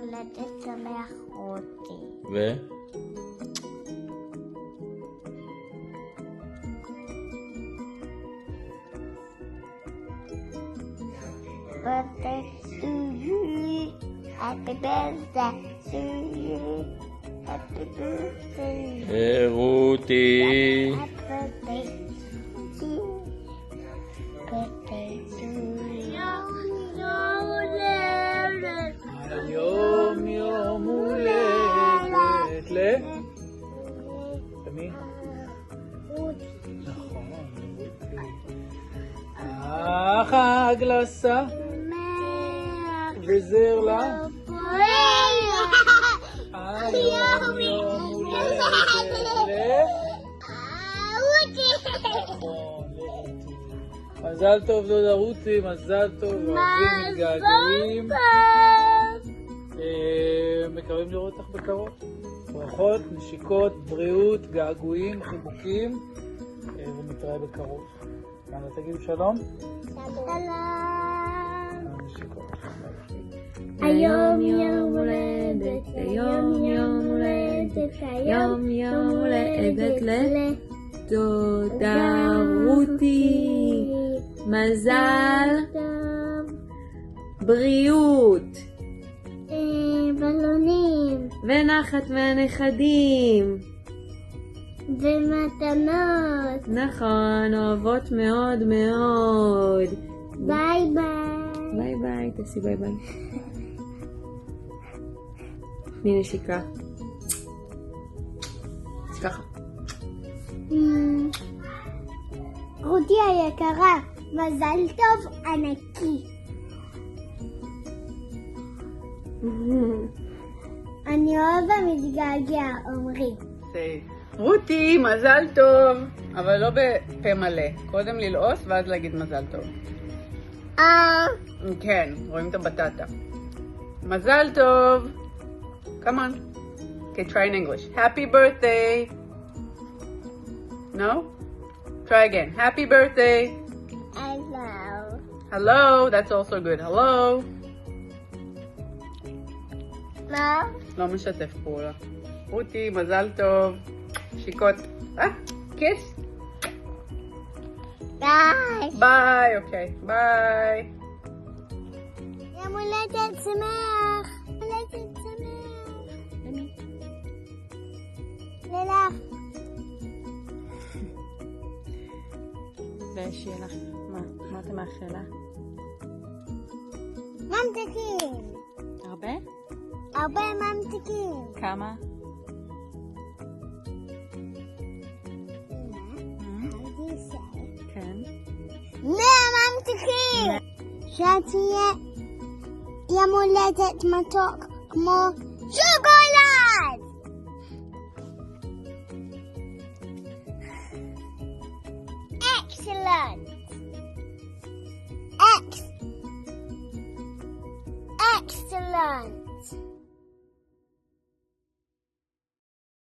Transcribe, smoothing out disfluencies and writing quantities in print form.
הולדת שמח רותי. ו? birthday to you. Happy birthday to you. Happy birthday. רותי. Happy birthday to you. Birthday to you. היום יום הולדת ל? למי? נכון, חג לסה וזר לה היום יום הולדת ל? מזל טוב דודה רותי, מזל טוב, אוהבים, מתגעגעים, מקווים לראות אותך בקרוב. ברכות, נשיקות, בריאות, געגועים, חיבוקים, ונתראה בקרוב. יאללה, תגידו שלום. שלום. נשיקות. היום יום הולדת, היום יום הולדת, היום יום הולדת דודה רותי, מזל, בריאות, בלונים ונחת מהנכדים. ומתנות. נכון, אוהבות מאוד מאוד. ביי ביי. ביי ביי, תעשי ביי ביי. תני נשיקה. אז ככה. רותי היקרה, מזל טוב ענקי. אני אוהב ומתגעגע, אומרים. רותי, מזל טוב, אבל לא בפה מלא. קודם ללעוס ואז להגיד מזל טוב. כן, רואים את הבטטה. מזל טוב. Come on. Okay, try in English. Happy birthday. No? Try again. Happy birthday. Hello. Hello. That's also good. Hello. מה? לא משתף פעולה. רותי, מזל טוב. שיקות. כיס. ביי. ביי, אוקיי. ביי. יום הולדת שמח. הולדת שמח. לילך. ושיהיה לך, מה אתה מאחלה? ממתקים. הרבה? הרבה ממתקים. כמה? כן. 100 ממתקים. שתהיה יום הולדת מתוק כמו שוקולד. Excellent. Excellent.